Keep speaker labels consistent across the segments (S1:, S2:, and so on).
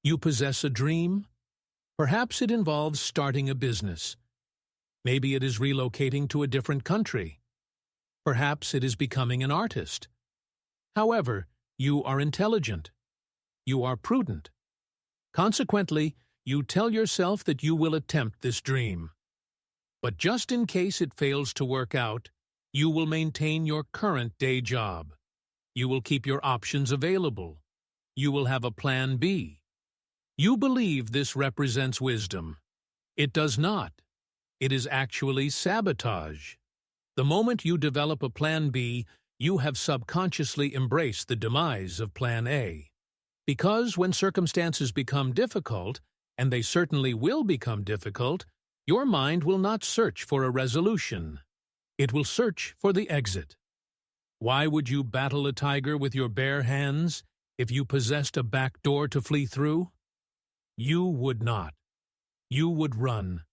S1: You possess a dream? Perhaps it involves starting a business. Maybe it is relocating to a different country. Perhaps it is becoming an artist. However, you are intelligent. You are prudent. Consequently, you tell yourself that you will attempt this dream. But just in case it fails to work out, you will maintain your current day job. You will keep your options available. You will have a plan B. You believe this represents wisdom. It does not. It is actually sabotage. The moment you develop a plan B, you have subconsciously embraced the demise of plan A. Because when circumstances become difficult, and they certainly will become difficult, your mind will not search for a resolution. It will search for the exit. Why would you battle a tiger with your bare hands if you possessed a back door to flee through? You would not. You would run.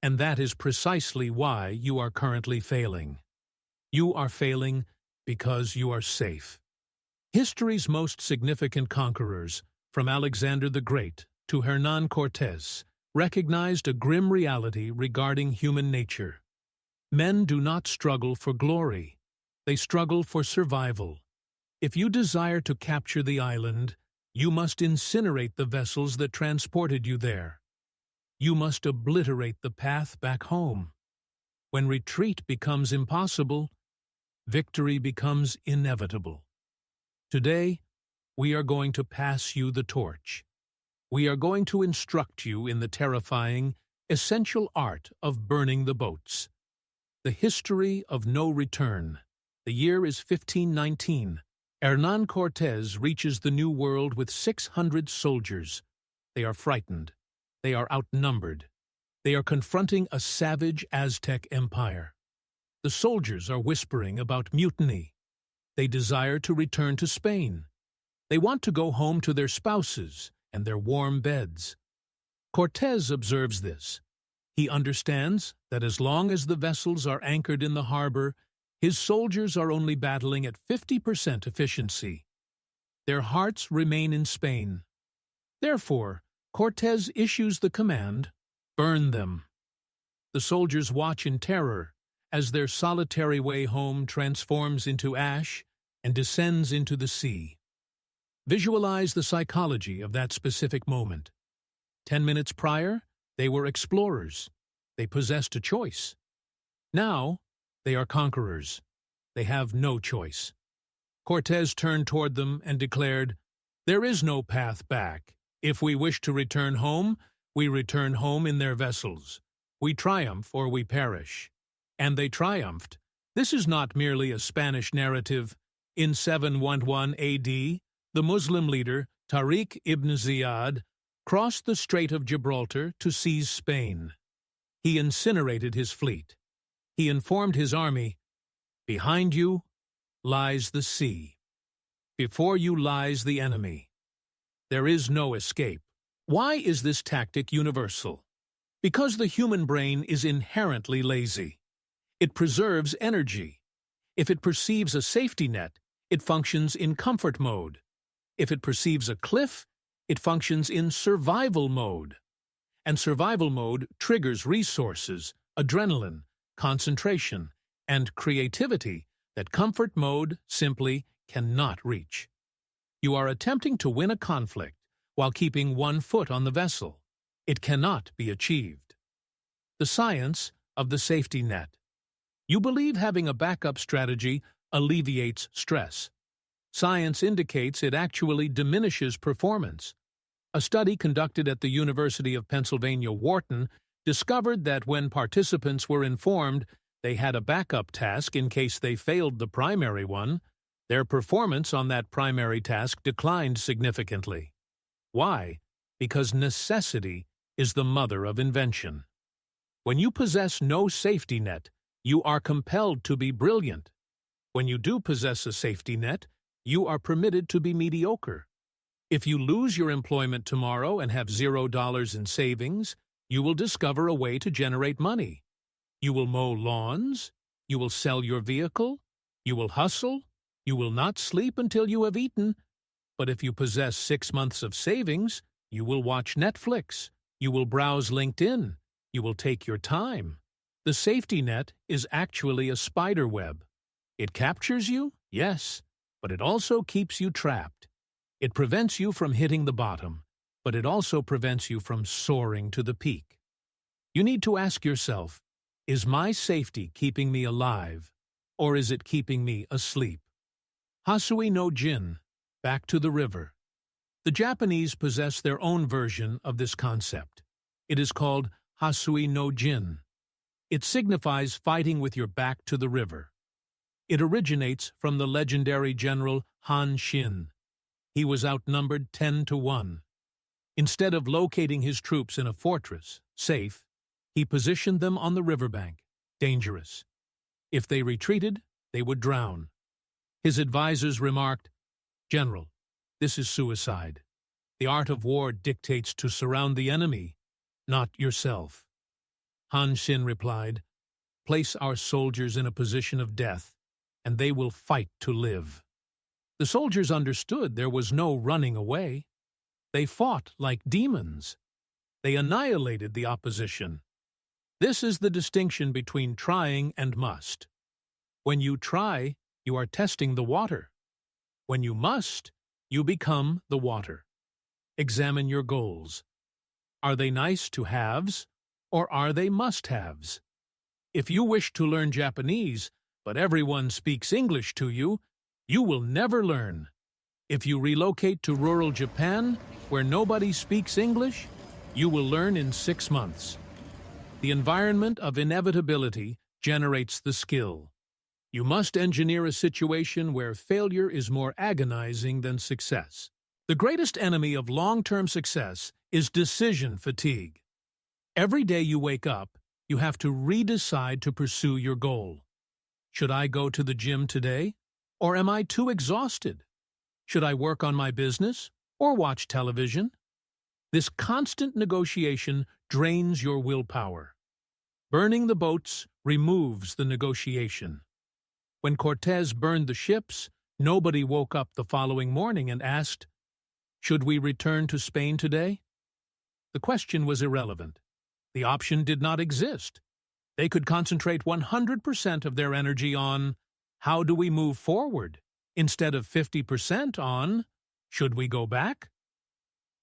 S1: And that is precisely why you are currently failing. You are failing because you are safe. History's most significant conquerors, from Alexander the Great to Hernán Cortés, recognized a grim reality regarding human nature. Men do not struggle for glory. They struggle for survival. If you desire to capture the island, you must incinerate the vessels that transported you there. You must obliterate the path back home. When retreat becomes impossible, victory becomes inevitable. Today, we are going to pass you the torch. We are going to instruct you in the terrifying, essential art of burning the boats. The history of no return. The year is 1519. Hernán Cortés reaches the New World with 600 soldiers. They are frightened. They are outnumbered. They are confronting a savage Aztec empire. The soldiers are whispering about mutiny. They desire to return to Spain. They want to go home to their spouses and their warm beds. Cortés observes this. He understands that as long as the vessels are anchored in the harbor, his soldiers are only battling at 50% efficiency. Their hearts remain in Spain. Therefore, Cortés issues the command, "Burn them." The soldiers watch in terror as their solitary way home transforms into ash and descends into the sea. Visualize the psychology of that specific moment. 10 minutes prior, they were explorers. They possessed a choice. Now, they are conquerors. They have no choice. Cortés turned toward them and declared, "There is no path back. If we wish to return home, we return home in their vessels. We triumph or we perish." And they triumphed. This is not merely a Spanish narrative. In 711 AD, the Muslim leader, Tariq ibn Ziyad, crossed the Strait of Gibraltar to seize Spain. He incinerated his fleet. He informed his army, "Behind you lies the sea. Before you lies the enemy. There is no escape." Why is this tactic universal? Because the human brain is inherently lazy. It preserves energy. If it perceives a safety net, it functions in comfort mode. If it perceives a cliff, it functions in survival mode. And survival mode triggers resources, adrenaline, concentration, and creativity that comfort mode simply cannot reach. You are attempting to win a conflict while keeping one foot on the vessel. It cannot be achieved. The science of the safety net. You believe having a backup strategy alleviates stress. Science indicates it actually diminishes performance. A study conducted at the University of Pennsylvania Wharton discovered that when participants were informed they had a backup task in case they failed the primary one, their performance on that primary task declined significantly. Why? Because necessity is the mother of invention. When you possess no safety net, you are compelled to be brilliant. When you do possess a safety net, you are permitted to be mediocre. If you lose your employment tomorrow and have $0 in savings, you will discover a way to generate money. You will mow lawns, you will sell your vehicle, you will hustle, you will not sleep until you have eaten. But if you possess 6 months of savings, You will watch Netflix. You will browse LinkedIn. You will take your time. The safety net is actually a spider web. It captures you, yes, but it also keeps you trapped. It prevents you from hitting the bottom, but it also prevents you from soaring to the peak. You need to ask yourself, is my safety keeping me alive, or is it keeping me asleep? Hasui no Jin, back to the river. The Japanese possess their own version of this concept. It is called Hasui no Jin. It signifies fighting with your back to the river. It originates from the legendary general Han Xin. He was outnumbered 10-1. Instead of locating his troops in a fortress, safe, he positioned them on the riverbank, dangerous. If they retreated, they would drown. His advisors remarked, "General, this is suicide. The art of war dictates to surround the enemy, not yourself." Han Xin replied, "Place our soldiers in a position of death, and they will fight to live." The soldiers understood there was no running away. They fought like demons. They annihilated the opposition. This is the distinction between trying and must. When you try, you are testing the water. When you must, you become the water. Examine your goals. Are they nice to haves, or are they must-haves? If you wish to learn Japanese, but everyone speaks English to you, you will never learn. If you relocate to rural Japan, where nobody speaks English, you will learn in 6 months. The environment of inevitability generates the skill. You must engineer a situation where failure is more agonizing than success. The greatest enemy of long-term success is decision fatigue. Every day you wake up, you have to redecide to pursue your goal. Should I go to the gym today? Or am I too exhausted? Should I work on my business or watch television? This constant negotiation drains your willpower. Burning the boats removes the negotiation. When Cortés burned the ships, nobody woke up the following morning and asked, "Should we return to Spain today?" The question was irrelevant. The option did not exist. They could concentrate 100% of their energy on, "How do we move forward?" instead of 50% on, "Should we go back?"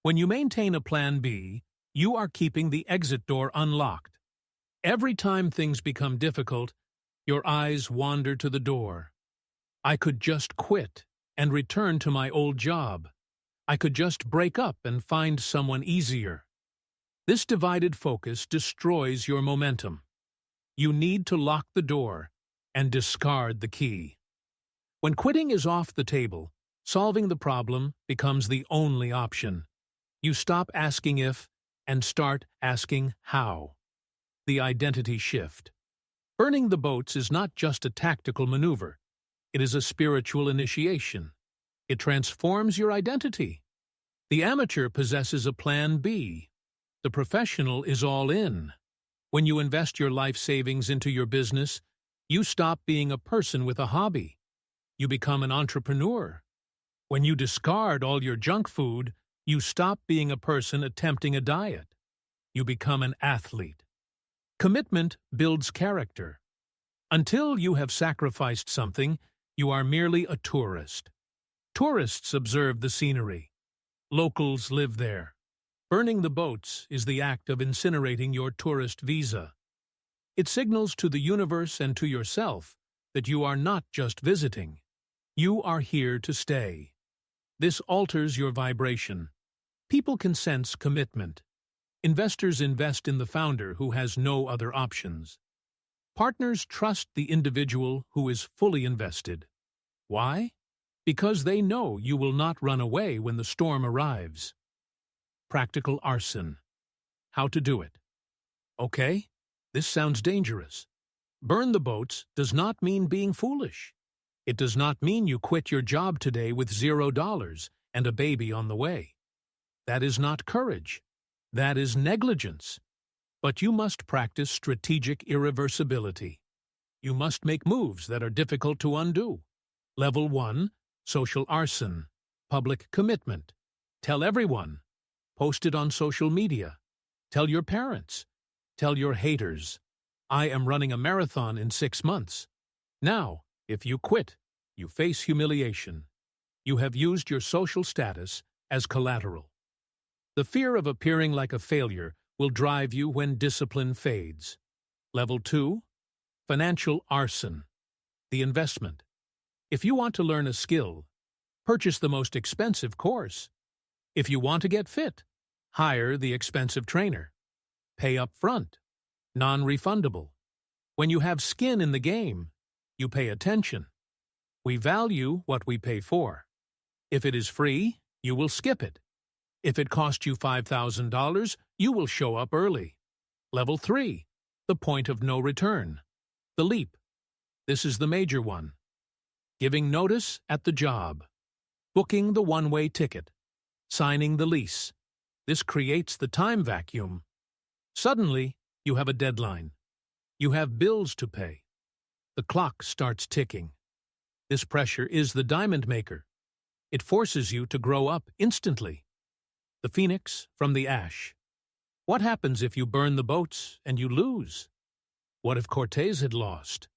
S1: When you maintain a plan B, you are keeping the exit door unlocked. Every time things become difficult, your eyes wander to the door. I could just quit and return to my old job. I could just break up and find someone easier. This divided focus destroys your momentum. You need to lock the door and discard the key. When quitting is off the table, solving the problem becomes the only option. You stop asking if and start asking how. The identity shift. Burning the boats is not just a tactical maneuver. It is a spiritual initiation. It transforms your identity. The amateur possesses a plan B. The professional is all in. When you invest your life savings into your business, you stop being a person with a hobby. You become an entrepreneur. When you discard all your junk food, you stop being a person attempting a diet. You become an athlete. Commitment builds character. Until you have sacrificed something, you are merely a tourist. Tourists observe the scenery. Locals live there. Burning the boats is the act of incinerating your tourist visa. It signals to the universe and to yourself that you are not just visiting. You are here to stay. This alters your vibration. People can sense commitment. Investors invest in the founder who has no other options. Partners trust the individual who is fully invested. Why? Because they know you will not run away when the storm arrives. Practical arson. How to do it. Okay, this sounds dangerous. Burn the boats does not mean being foolish. It does not mean you quit your job today with $0 and a baby on the way. That is not courage. That is negligence. But you must practice strategic irreversibility. You must make moves that are difficult to undo. Level 1, social arson, public commitment. Tell everyone. Post it on social media. Tell your parents. Tell your haters. I am running a marathon in 6 months. Now, if you quit, you face humiliation. You have used your social status as collateral. The fear of appearing like a failure will drive you when discipline fades. Level 2. Financial arson. The investment. If you want to learn a skill, purchase the most expensive course. If you want to get fit, hire the expensive trainer. Pay up front. Non-refundable. When you have skin in the game, you pay attention. We value what we pay for. If it is free, you will skip it. If it cost you $5,000, you will show up early. Level 3. The point of no return. The leap. This is the major one. Giving notice at the job. Booking the one-way ticket. Signing the lease. This creates the time vacuum. Suddenly, you have a deadline. You have bills to pay. The clock starts ticking. This pressure is the diamond maker. It forces you to grow up instantly. The phoenix from the ash. What happens if you burn the boats and you lose? What if Cortés had lost?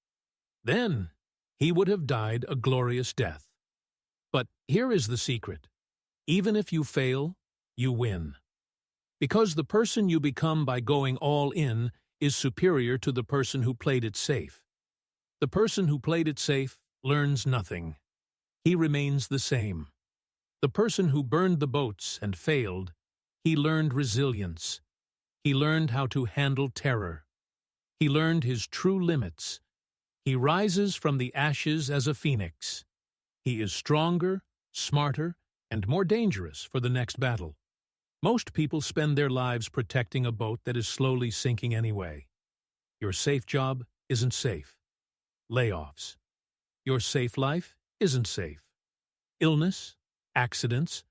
S1: Then he would have died a glorious death. But here is the secret. Even if you fail, you win. Because the person you become by going all in is superior to the person who played it safe. The person who played it safe learns nothing. He remains the same. The person who burned the boats and failed, he learned resilience. He learned how to handle terror. He learned his true limits. He rises from the ashes as a phoenix. He is stronger, smarter, and more dangerous for the next battle. Most people spend their lives protecting a boat that is slowly sinking anyway. Your safe job isn't safe. Layoffs. Your safe life isn't safe. Illness, accidents.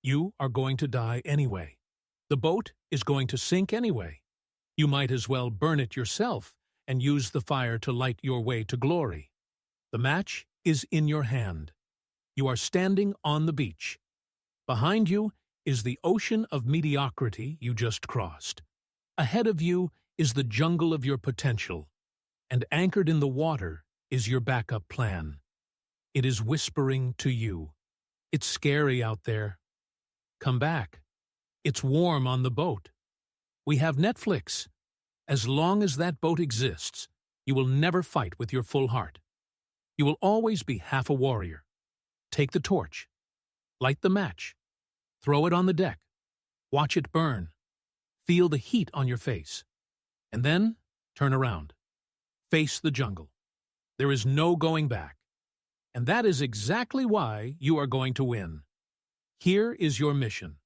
S1: You are going to die anyway. The boat is going to sink anyway. You might as well burn it yourself and use the fire to light your way to glory. The match is in your hand. You are standing on the beach. Behind you is the ocean of mediocrity you just crossed. Ahead of you is the jungle of your potential, and anchored in the water is your backup plan. It is whispering to you. It's scary out there. Come back. It's warm on the boat. We have Netflix. As long as that boat exists, you will never fight with your full heart. You will always be half a warrior. Take the torch. Light the match. Throw it on the deck. Watch it burn. Feel the heat on your face. And then turn around. Face the jungle. There is no going back. And that is exactly why you are going to win. Here is your mission.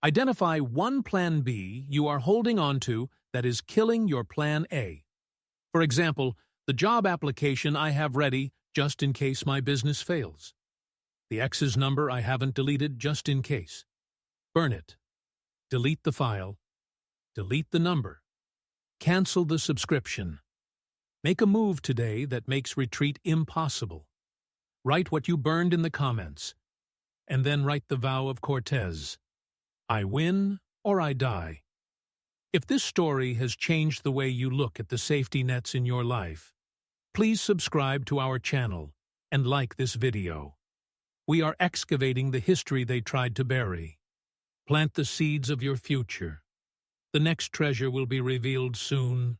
S1: Identify one plan B you are holding on to that is killing your plan A. For example, the job application I have ready just in case my business fails. The ex's number I haven't deleted just in case. Burn it. Delete the file. Delete the number. Cancel the subscription. Make a move today that makes retreat impossible. Write what you burned in the comments. And then write the vow of Cortés. I win or I die. If this story has changed the way you look at the safety nets in your life, please subscribe to our channel and like this video. We are excavating the history they tried to bury. Plant the seeds of your future. The next treasure will be revealed soon.